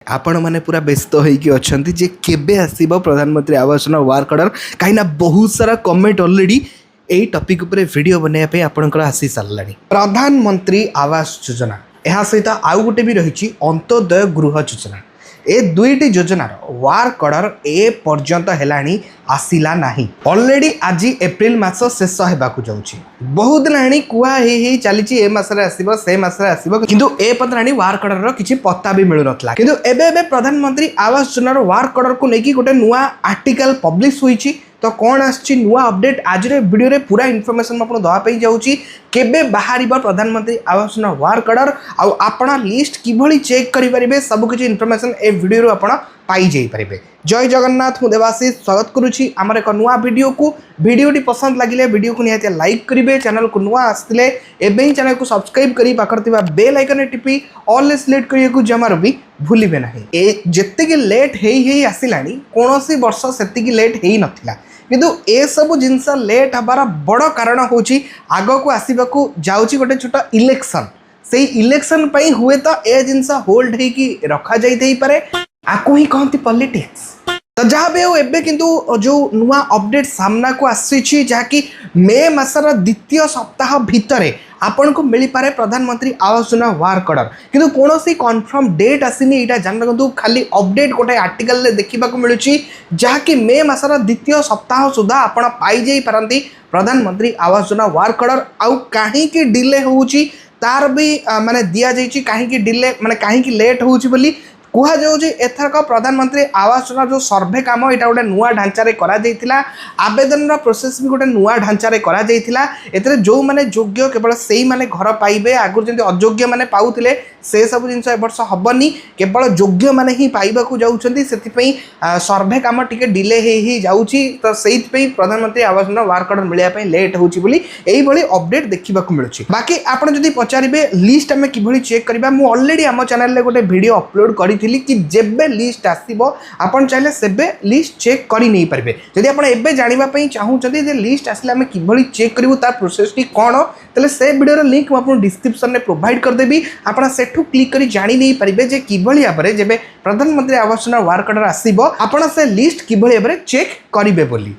आपण मैंने पूरा व्यस्त होती जे केबे आसीबो प्रधानमंत्री आवास योजना वर्क ऑर्डर कहीं बहुत सारा कमेंट ऑलरेडी यही टॉपिक उपर वीडियो बनाया आपंकर आसी सारा प्रधानमंत्री आवास योजना यह सहित आउ गोटे भी रही अंत्योदय गृह योजना ए दुईटी योजनार वर्क ऑर्डर ए पर्यंत हेलानी आसिला नहीं ऑलरेडी आज एप्रिल मास शेष होगाकू जाऊँगी बहुत दिन हेणी कुआ चली ए मासरे आसीबो से मासरे आसीबो किंतु ए पत्राणी वर्क ऑर्डर किसी पत्ता भी मिलु नथला किंतु एबे प्रधानमंत्री आवास योजनार वर्क ऑर्डर को लेकिन गोटे नुआ आर्टिकल पब्लिश होईची तो कौन आछि नुआ अपडेट आज वीडियो रे पूरा इनफॉरमेशन आपन दवाई जाऊँगी केबे बाहर प्रधानमंत्री आवास योजना वर्क ऑर्डर आपन लिस्ट किभली चेक करि परिबे सब किछि इनफॉरमेशन ए वीडियो रो आपन पाई जाई परिबे। जय जगन्नाथ मु देवाशीष स्वागत करुछि आमर एक नुआ वीडियो को वीडियोटी पसंद लगिले वीडियो को निहाती लाइक करिवे चैनल को नुआ आसले एबे ही चैनल को सब्सक्राइब करी पाखर थिबा बेल आइकन टिपी ऑल सिलेक्ट करिया को जमार भी भूलिबे नाही ए जेते कि लेट हेई आसिलानी कोनोसी वर्ष सेति कि लेट हेई नथिला किंतु ए सब जिनस लेट हबार बड़ कारण होची आगो को आसीबाकू जाउची गोटे छोटा इलेक्शन से इलेक्शन पई हुए तो ए जिनस होल्ड हे कि रखा जाई देई पारे आको ही कहती पॉलिटिक्स तो जहाँ भी एबे किंतु जो नुआ अपडेट सामना को आसी जहाँकि मे मासर द्वितीय सप्ताह भितर आपन को मिल पारे प्रधानमंत्री आवास योजना वर्क ऑर्डर किंतु कौन सी कन्फर्म डेट आसीनी यहाँ जान रखु खाली अपडेट गोटे आर्टिकल देखा मिलूँ जहाँकि मे मासर द्वितीय सप्ताह सुधा आपड़ पाई पारती प्रधानमंत्री आवास योजना वर्क ऑर्डर आउ कहीं डिले होउची तार भी माने दिया जाइए कहीं डिले माने कहीं लेट होउची बोली कुहा जाउची एथरक प्रधानमंत्री आवास योजना जो सर्वे काम यहाँ गोटे नुआ ढांचारे करा जाइथिला आवेदन प्रोसेस भी गोटे नुआ ढांचारे करा जाइथिला एथरे जो माने योग्य केवल सेही माने घर पाइबे आगुर जंती अयोग्य माने पाउथिले से सब जिनस ए वर्ष हबनी केवल योग्य माने ही पाइबाकू जाउछंती सेथिपई सर्वे काम टिके डिले हे जाउची तो सेहिपई प्रधानमंत्री आवास योजना वर्क ऑर्डर मिलिया पई लेट होउची बोली एही भली अपडेट देखिबाकू मिलुची। बाकी आपण जदी पचारिबे लिस्ट हमें किभली चेक करबा मु ऑलरेडी हम चैनल रे गोटे वीडियो अपलोड करी कि जेबे लिस्ट आसीबो आपण चाहे सेबे लिस्ट चेक करी नहीं पारे जदि आपण एबे जानिबा पई चाहूचंती जे लिस्ट आसले हमें किभली चेक करिवो तार प्रोसेस टी कोन तले से वीडियो लिंक मु आपन डिस्क्रिप्शन में प्रोवाइड कर देबी आपण सेठू क्लिक करी जानि नहीं पारे जे किभली आबरे जेबे प्रधानमंत्री आवास योजना वर्क ऑर्डर आसीबो आपण से लिस्ट किभली आबरे चेक करिवे बोली।